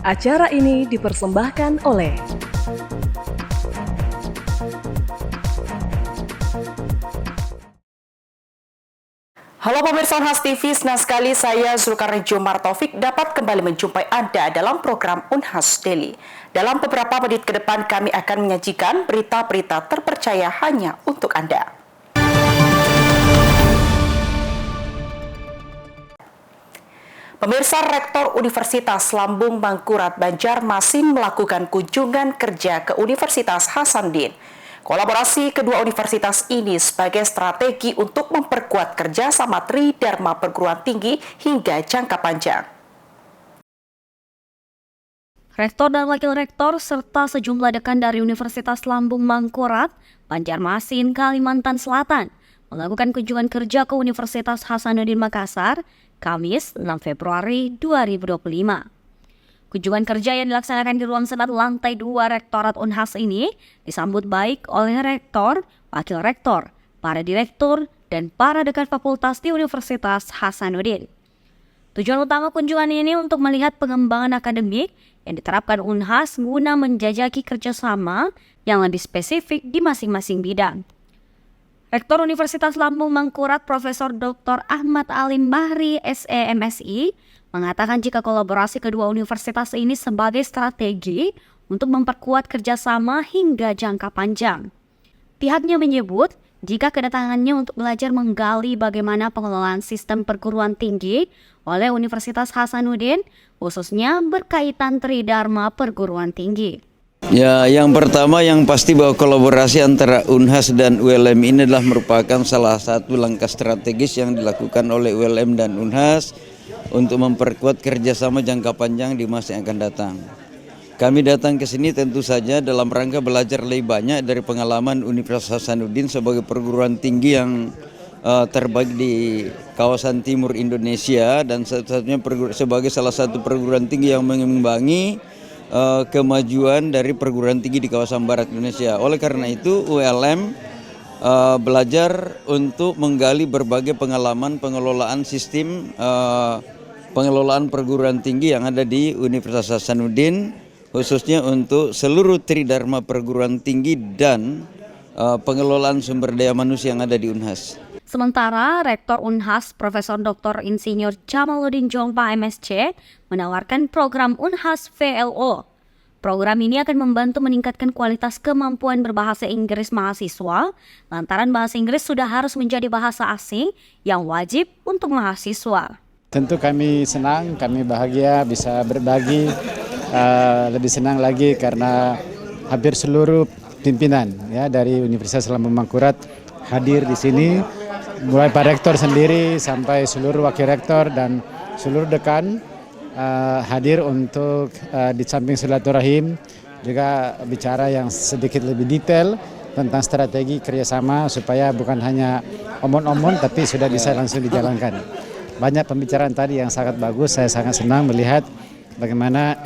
Acara ini dipersembahkan oleh Halo pemirsa Unhas TV, senang sekali saya Zulkarni Jomar Taufik dapat kembali menjumpai Anda dalam program Unhas Daily. Dalam beberapa menit ke depan kami akan menyajikan berita-berita terpercaya hanya untuk Anda. Pemirsa, Rektor Universitas Lambung Mangkurat Banjarmasin melakukan kunjungan kerja ke Universitas Hasanuddin. Kolaborasi kedua universitas ini sebagai strategi untuk memperkuat kerjasama Tridharma perguruan tinggi hingga jangka panjang. Rektor dan Wakil Rektor serta sejumlah dekan dari Universitas Lambung Mangkurat, Banjarmasin, Kalimantan Selatan melakukan kunjungan kerja ke Universitas Hasanuddin Makassar, Kamis 6 Februari 2025. Kunjungan kerja yang dilaksanakan di ruang senat lantai 2 Rektorat Unhas ini disambut baik oleh Rektor, Wakil Rektor, para Direktur, dan para dekan fakultas di Universitas Hasanuddin. Tujuan utama kunjungan ini untuk melihat pengembangan akademik yang diterapkan Unhas guna menjajaki kerjasama yang lebih spesifik di masing-masing bidang. Rektor Universitas Lambung Mangkurat Profesor Dr. Ahmad Alim Bahri SEMSI mengatakan jika kolaborasi kedua universitas ini sebagai strategi untuk memperkuat kerjasama hingga jangka panjang. Pihaknya menyebut jika kedatangannya untuk belajar menggali bagaimana pengelolaan sistem perguruan tinggi oleh Universitas Hasanuddin, khususnya berkaitan Tridharma perguruan tinggi. Ya, yang pertama yang pasti bahwa kolaborasi antara Unhas dan ULM ini adalah merupakan salah satu langkah strategis yang dilakukan oleh ULM dan Unhas untuk memperkuat kerjasama jangka panjang di masa yang akan datang. Kami datang ke sini tentu saja dalam rangka belajar lebih banyak dari pengalaman Universitas Hasanuddin sebagai perguruan tinggi yang terbaik di kawasan timur Indonesia dan satu-satunya sebagai salah satu perguruan tinggi yang mengimbangi kemajuan dari perguruan tinggi di kawasan barat Indonesia. Oleh karena itu ULM belajar untuk menggali berbagai pengalaman pengelolaan sistem pengelolaan perguruan tinggi yang ada di Universitas Hasanuddin, khususnya untuk seluruh Tridharma perguruan tinggi dan pengelolaan sumber daya manusia yang ada di Unhas. Sementara Rektor Unhas Profesor Dr. Insinyur Jamaluddin Jompa MSc menawarkan program Unhas VLO. Program ini akan membantu meningkatkan kualitas kemampuan berbahasa Inggris mahasiswa, lantaran bahasa Inggris sudah harus menjadi bahasa asing yang wajib untuk mahasiswa. Tentu kami senang, kami bahagia bisa berbagi, lebih senang lagi karena hampir seluruh pimpinan ya dari Universitas Lambung Mangkurat hadir di sini. Mulai Pak Rektor sendiri sampai seluruh Wakil Rektor dan seluruh dekan hadir untuk di samping silaturahim juga bicara yang sedikit lebih detail tentang strategi kerjasama supaya bukan hanya omong-omong tapi sudah bisa langsung dijalankan. Banyak pembicaraan tadi yang sangat bagus, saya sangat senang melihat bagaimana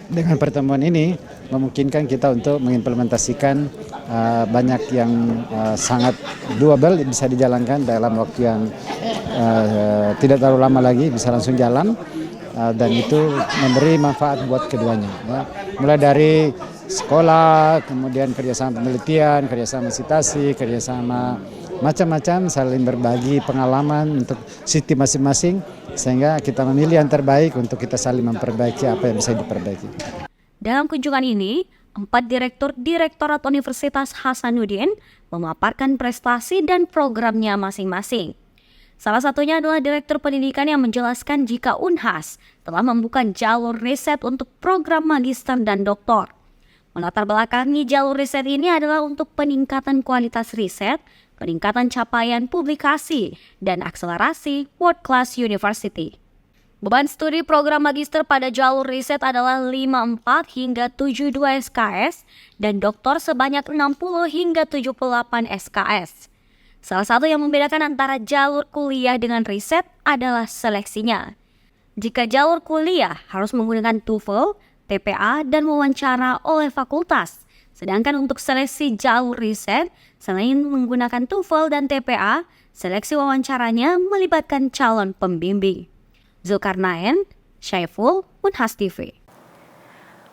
dengan pertemuan ini memungkinkan kita untuk mengimplementasikan banyak yang sangat doable bisa dijalankan dalam waktu yang tidak terlalu lama lagi, bisa langsung jalan dan itu memberi manfaat buat keduanya. Ya. Mulai dari sekolah, kemudian kerjasama penelitian, kerjasama sitasi, kerjasama macam-macam, saling berbagi pengalaman untuk sistem masing-masing sehingga kita memilih yang terbaik untuk kita saling memperbaiki apa yang bisa diperbaiki. Dalam kunjungan ini, 4 direktur Direktorat Universitas Hasanuddin memaparkan prestasi dan programnya masing-masing. Salah satunya adalah Direktur Pendidikan yang menjelaskan jika Unhas telah membuka jalur riset untuk program magister dan doktor. Melatar belakangi jalur riset ini adalah untuk peningkatan kualitas riset, peningkatan capaian publikasi, dan akselerasi world class university. Beban studi program magister pada jalur riset adalah 54 hingga 72 SKS dan doktor sebanyak 60 hingga 78 SKS. Salah satu yang membedakan antara jalur kuliah dengan riset adalah seleksinya. Jika jalur kuliah harus menggunakan TOEFL, TPA, dan wawancara oleh fakultas. Sedangkan untuk seleksi jalur riset, selain menggunakan TOEFL dan TPA, seleksi wawancaranya melibatkan calon pembimbing. Zulkarnain, Syaiful, Unhas TV.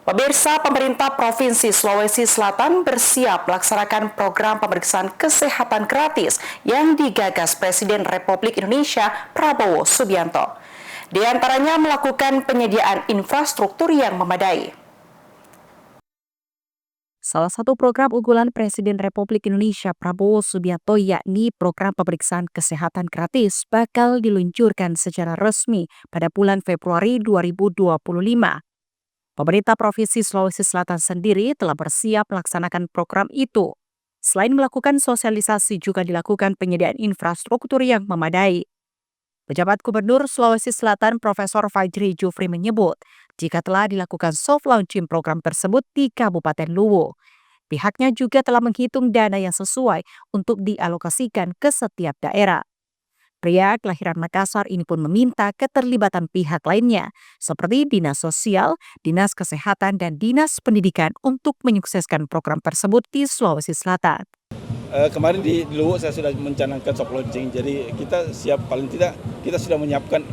Pemirsa, pemerintah Provinsi Sulawesi Selatan bersiap melaksanakan program pemeriksaan kesehatan gratis yang digagas Presiden Republik Indonesia Prabowo Subianto. Di antaranya melakukan penyediaan infrastruktur yang memadai. Salah satu program unggulan Presiden Republik Indonesia Prabowo Subianto yakni program pemeriksaan kesehatan gratis bakal diluncurkan secara resmi pada bulan Februari 2025. Pemerintah Provinsi Sulawesi Selatan sendiri telah bersiap melaksanakan program itu. Selain melakukan sosialisasi, juga dilakukan penyediaan infrastruktur yang memadai. Pejabat Gubernur Sulawesi Selatan Profesor Fajri Jufri menyebut, jika telah dilakukan soft launching program tersebut di Kabupaten Luwu, pihaknya juga telah menghitung dana yang sesuai untuk dialokasikan ke setiap daerah. Pria kelahiran Makassar ini pun meminta keterlibatan pihak lainnya, seperti Dinas Sosial, Dinas Kesehatan, dan Dinas Pendidikan untuk menyukseskan program tersebut di Sulawesi Selatan. Kemarin di Luwu saya sudah mencanangkan soft launching, jadi kita siap, paling tidak kita sudah menyiapkan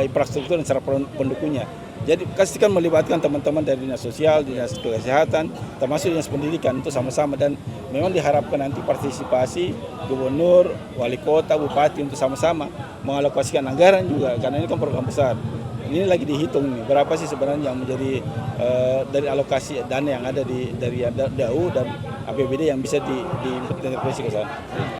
infrastruktur dan cara pendukungnya. Jadi pastikan melibatkan teman-teman dari Dinas Sosial, Dinas Kesehatan, termasuk Dinas Pendidikan untuk sama-sama, dan memang diharapkan nanti partisipasi Gubernur, Wali Kota, Bupati untuk sama-sama mengalokasikan anggaran juga, karena ini kan program besar. Ini lagi dihitung nih, berapa sih sebenarnya yang menjadi dari alokasi dana yang ada dari DAU dan APBD yang bisa diintervensi ke sana.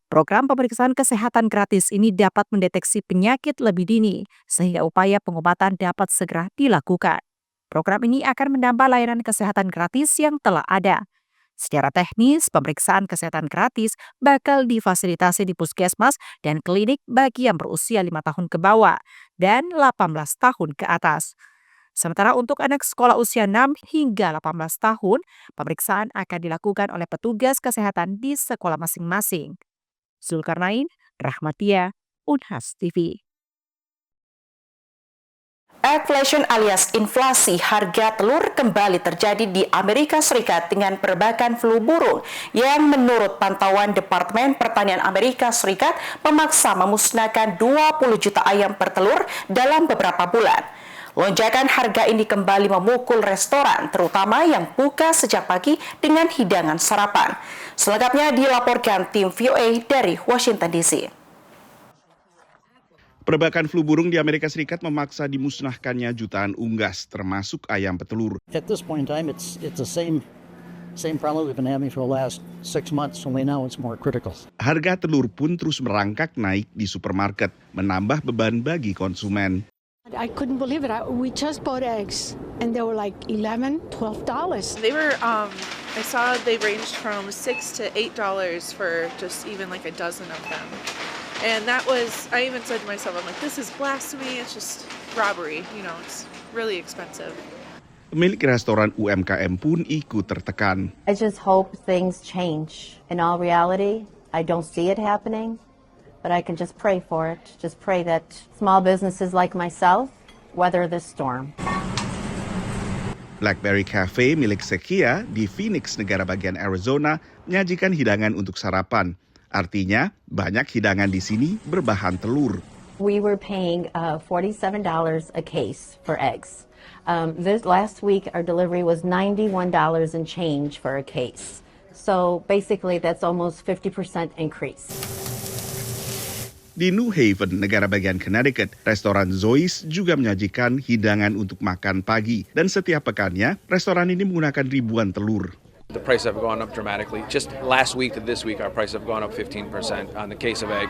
Program pemeriksaan kesehatan gratis ini dapat mendeteksi penyakit lebih dini, sehingga upaya pengobatan dapat segera dilakukan. Program ini akan menambah layanan kesehatan gratis yang telah ada. Secara teknis, pemeriksaan kesehatan gratis bakal difasilitasi di puskesmas dan klinik bagi yang berusia 5 tahun ke bawah dan 18 tahun ke atas. Sementara untuk anak sekolah usia 6 hingga 18 tahun, pemeriksaan akan dilakukan oleh petugas kesehatan di sekolah masing-masing. Zulkarnain, Rahmatia, Unhas TV. Inflation alias inflasi harga telur kembali terjadi di Amerika Serikat dengan perbakan flu burung yang menurut pantauan Departemen Pertanian Amerika Serikat memaksa memusnahkan 20 juta ayam per telur dalam beberapa bulan. Lonjakan harga ini kembali memukul restoran, terutama yang buka sejak pagi dengan hidangan sarapan. Selengkapnya dilaporkan tim VOA dari Washington DC. Perbakan flu burung di Amerika Serikat memaksa dimusnahkannya jutaan unggas, termasuk ayam petelur. At this point in time, it's the same problem we've been having for the last 6 months, only now it's more critical. Harga telur pun terus merangkak naik di supermarket, menambah beban bagi konsumen. I couldn't believe it. We just bought eggs, and they were like $11, $12. They were, I saw they ranged from $6 to $8 for just even like a dozen of them. And that was, I even said to myself, I'm like, this is blasphemy, it's just robbery, it's really expensive. Pemilik restoran UMKM pun ikut tertekan. I just hope things change. In all reality, I don't see it happening, but I can just pray for it. Just pray that small businesses like myself weather this storm. Blackberry Cafe milik Sekia di Phoenix, negara bagian Arizona, menyajikan hidangan untuk sarapan. Artinya, banyak hidangan di sini berbahan telur. We were paying $47 a case for eggs. This last week, our delivery was $91 and change for a case. So basically, that's almost 50% increase. Di New Haven, negara bagian Connecticut, restoran Zoe's juga menyajikan hidangan untuk makan pagi. Dan setiap pekannya, restoran ini menggunakan ribuan telur. The price have gone up dramatically. Just last week to this week, our price have gone up 15% on the case of egg.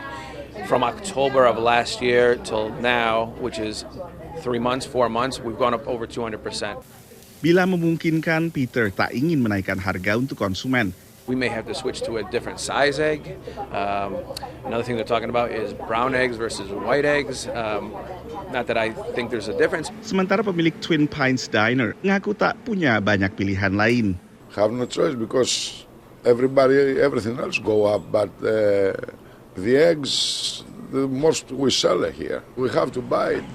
From October of last year till now, which is 4 months, we've gone up over 200%. Bila memungkinkan, Peter tak ingin menaikkan harga untuk konsumen. We may have to switch to a different size egg. Another thing they're talking about is brown eggs versus white eggs. Not that I think there's a difference. Sementara pemilik Twin Pines Diner ngaku tak punya banyak pilihan lain. Have no choice because everything else go up, but the eggs, the most we sell here, we have to buy it.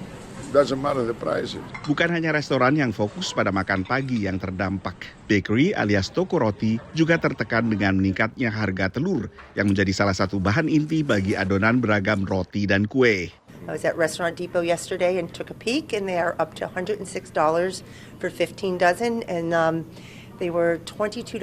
Doesn't matter the price. Bukan hanya restoran yang fokus pada makan pagi yang terdampak. Bakery alias toko roti juga tertekan dengan meningkatnya harga telur yang menjadi salah satu bahan inti bagi adonan beragam roti dan kue. I was at Restaurant Depot yesterday and took a peek, and they are up to $106 for 15 dozen, and they were $22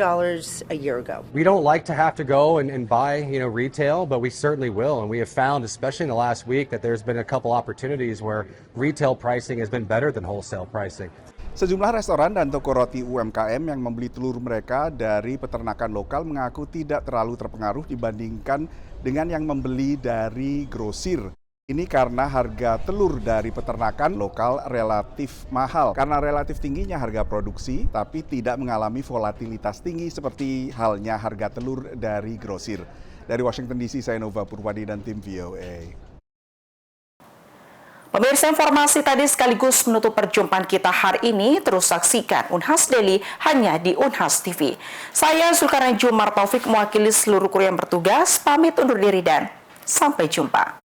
a year ago. We don't like to have to go and buy, retail, but we certainly will. And we have found, especially in the last week, that there's been a couple opportunities where retail pricing has been better than wholesale pricing. Sejumlah restoran dan toko roti UMKM yang membeli telur mereka dari peternakan lokal mengaku tidak terlalu terpengaruh dibandingkan dengan yang membeli dari grosir. Ini karena harga telur dari peternakan lokal relatif mahal. Karena relatif tingginya harga produksi, tapi tidak mengalami volatilitas tinggi seperti halnya harga telur dari grosir. Dari Washington DC, saya Nova Purwadi dan tim VOA. Pemirsa, informasi tadi sekaligus menutup perjumpaan kita hari ini. Terus saksikan Unhas Daily hanya di Unhas TV. Saya Zulkarnain Jumar Taufik mewakili seluruh kru yang bertugas, pamit undur diri dan sampai jumpa.